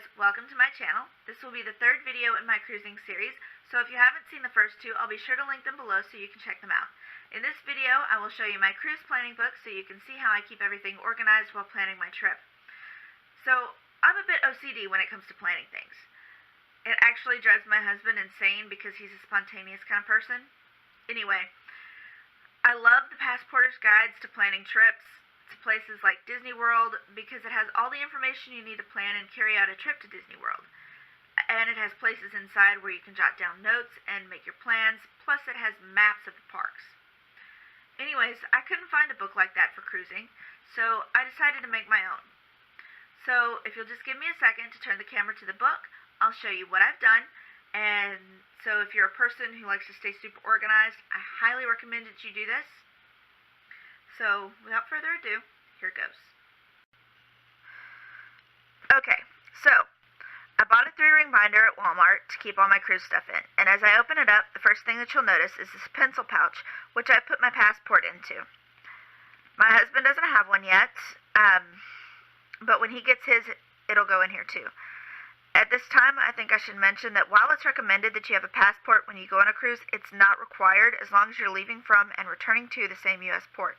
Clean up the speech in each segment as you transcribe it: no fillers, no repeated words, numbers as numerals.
guys, welcome to my channel. This will be the third video in my cruising series, so if you haven't seen the first two, I'll be sure to link them below so you can check them out. In this video, I will show you my cruise planning book so you can see how I keep everything organized while planning my trip. So, I'm a bit OCD when it comes to planning things. It actually drives my husband insane because he's a spontaneous kind of person. Anyway, I love the Passporter's Guides to planning trips to places like Disney World because it has all the information you need to plan and carry out a trip to Disney World. And it has places inside where you can jot down notes and make your plans, plus it has maps of the parks. Anyways, I couldn't find a book like that for cruising, so I decided to make my own. So if you'll just give me a second to turn the camera to the book, I'll show you what I've done. And so if you're a person who likes to stay super organized, I highly recommend that you do this. So without further ado, here it goes. Okay, so I bought a 3-ring binder at Walmart to keep all my cruise stuff in. And as I open it up, the first thing that you'll notice is this pencil pouch, which I put my passport into. My husband doesn't have one yet, but when he gets his, it'll go in here too. At this time, I think I should mention that while it's recommended that you have a passport when you go on a cruise, it's not required as long as you're leaving from and returning to the same U.S. port.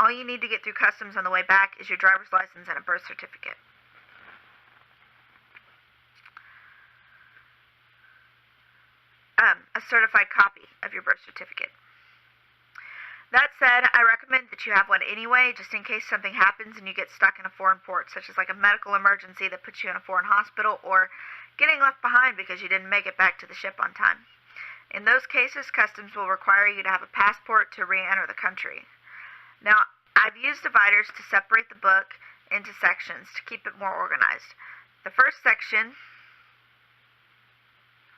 All you need to get through customs on the way back is your driver's license and a birth certificate. A certified copy of your birth certificate. That said, I recommend that you have one anyway, just in case something happens and you get stuck in a foreign port, such as like a medical emergency that puts you in a foreign hospital, or getting left behind because you didn't make it back to the ship on time. In those cases, customs will require you to have a passport to re-enter the country. Now, I've used dividers to separate the book into sections to keep it more organized. The first section,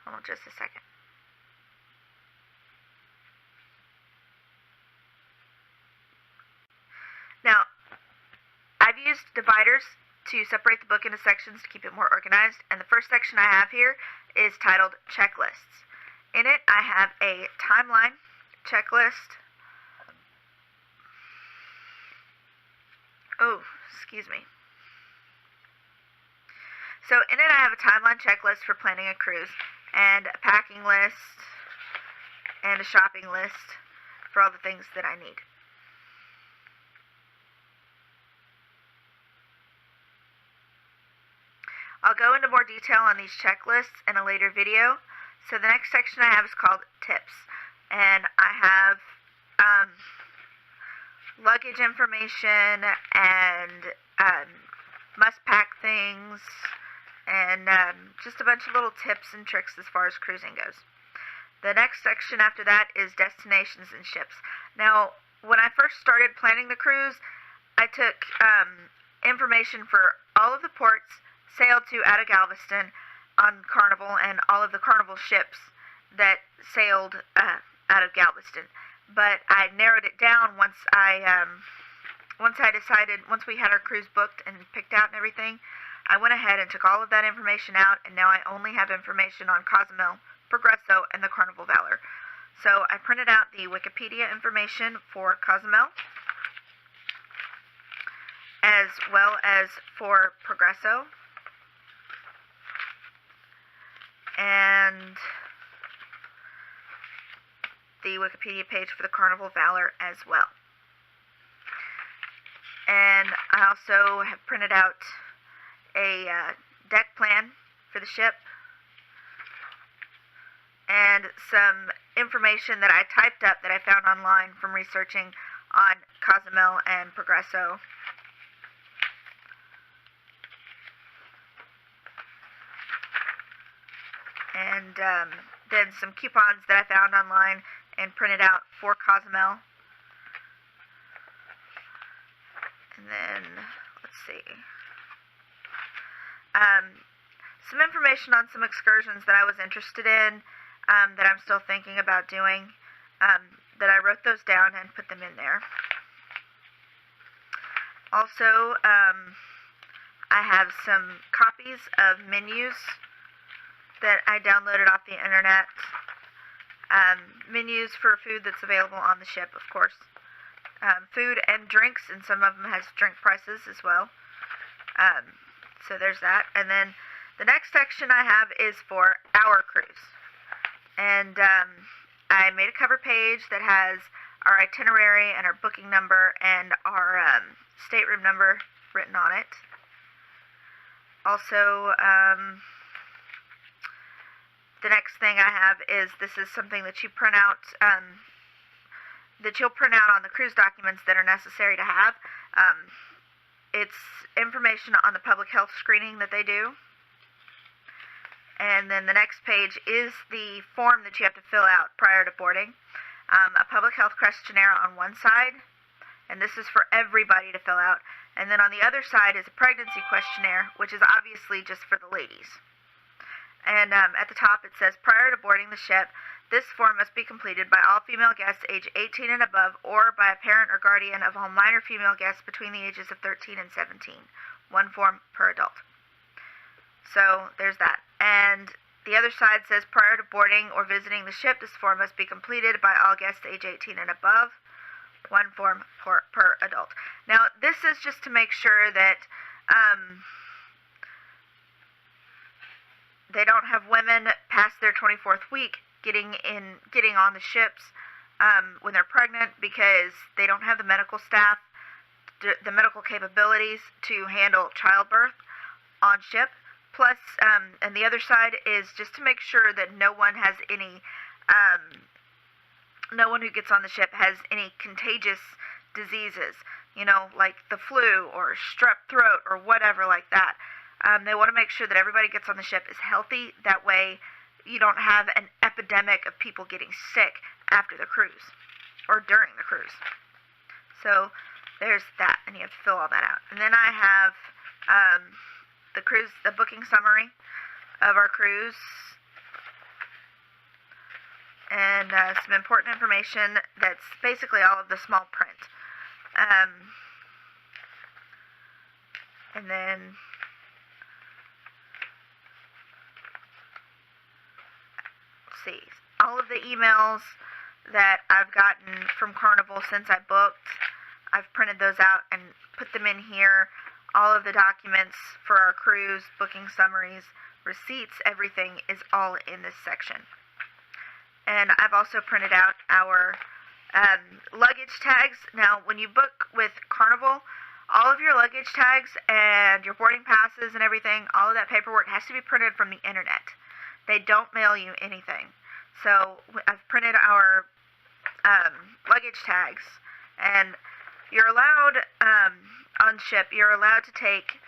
hold on just a second. Now, I've used dividers to separate the book into sections to keep it more organized, and the first section I have here is titled Checklists. In it, I have a timeline checklist. Oh, excuse me. So in it, I have a timeline checklist for planning a cruise, and a packing list, and a shopping list for all the things that I need. I'll go into more detail on these checklists in a later video. So the next section I have is called Tips. And I have luggage information and must-pack things and just a bunch of little tips and tricks as far as cruising goes. The next section after that is Destinations and Ships. Now, when I first started planning the cruise, I took information for all of the ports sailed to out of Galveston on Carnival and all of the Carnival ships that sailed out of Galveston. But I narrowed it down once we had our cruise booked and picked out and everything. I went ahead and took all of that information out, and now I only have information on Cozumel, Progreso, and the Carnival Valor. So I printed out the Wikipedia information for Cozumel, as well as for Progreso, and the Wikipedia page for the Carnival Valor as well. And I also have printed out a deck plan for the ship and some information that I typed up that I found online from researching on Cozumel and Progreso. And then some coupons that I found online and printed out for Cozumel. And then, let's see. Some information on some excursions that I was interested in, that I'm still thinking about doing, that I wrote those down and put them in there. Also, I have some copies of menus that I downloaded off the internet. Menus for food that's available on the ship, of course. Food and drinks, and some of them has drink prices as well. So there's that. And then The next section I have is for our cruise. And I made a cover page that has our itinerary and our booking number and our stateroom number written on it. Also, the next thing I have is, this is something that you print out, that you'll print out on the cruise documents that are necessary to have. It's information on the public health screening that they do. And then the next page is the form that you have to fill out prior to boarding. A public health questionnaire on one side, and this is for everybody to fill out. And then on the other side is a pregnancy questionnaire, which is obviously just for the ladies. And at the top it says, prior to boarding the ship, this form must be completed by all female guests age 18 and above, or by a parent or guardian of all minor female guests between the ages of 13 and 17. One form per adult. So there's that. And the other side says, prior to boarding or visiting the ship, this form must be completed by all guests age 18 and above. One form per adult. Now, this is just to make sure that they don't have women past their 24th week getting on the ships when they're pregnant, because they don't have the medical staff, the medical capabilities to handle childbirth on ship. Plus, and the other side is just to make sure that no one has any, no one who gets on the ship has any contagious diseases, you know, like the flu or strep throat or whatever like that. They want to make sure that everybody gets on the ship is healthy. That way you don't have an epidemic of people getting sick after the cruise or during the cruise. So there's that, and you have to fill all that out. And then I have the booking summary of our cruise, and some important information that's basically all of the small print. And then let's see, all of the emails that I've gotten from Carnival since I booked, I've printed those out and put them in here. All of the documents for our cruise, booking summaries, receipts, everything is all in this section. And I've also printed out our luggage tags. Now, when you book with Carnival, all of your luggage tags and your boarding passes and everything, all of that paperwork has to be printed from the internet. They don't mail you anything. So I've printed our luggage tags, and you're allowed, on ship, you're allowed to take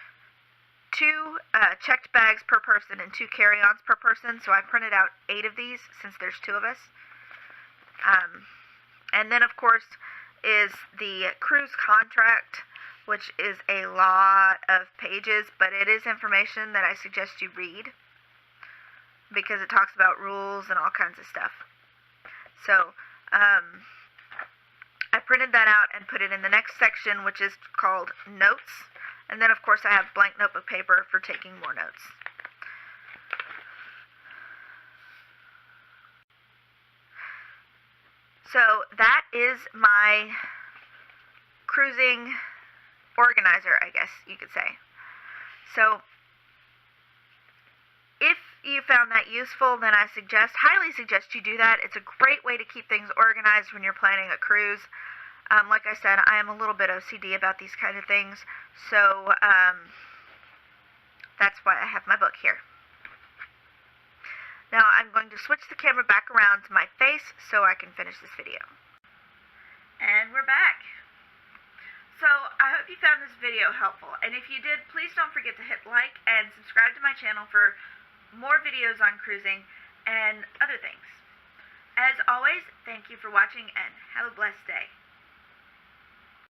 2 checked bags per person and 2 carry-ons per person. So I printed out 8 of these since there's 2 of us. And then, of course, is the cruise contract, which is a lot of pages, but it is information that I suggest you read because it talks about rules and all kinds of stuff. So I printed that out and put it in the next section, which is called Notes. And then, of course, I have blank notebook paper for taking more notes. So that is my cruising organizer, I guess you could say. So if you found that useful, then I highly suggest you do that. It's a great way to keep things organized when you're planning a cruise. Like I said, I am a little bit OCD about these kind of things, so that's why I have my book here. Now I'm going to switch the camera back around to my face so I can finish this video. And we're back. So I hope you found this video helpful, and if you did, please don't forget to hit like and subscribe to my channel for more videos on cruising and other things. As always, thank you for watching and have a blessed day.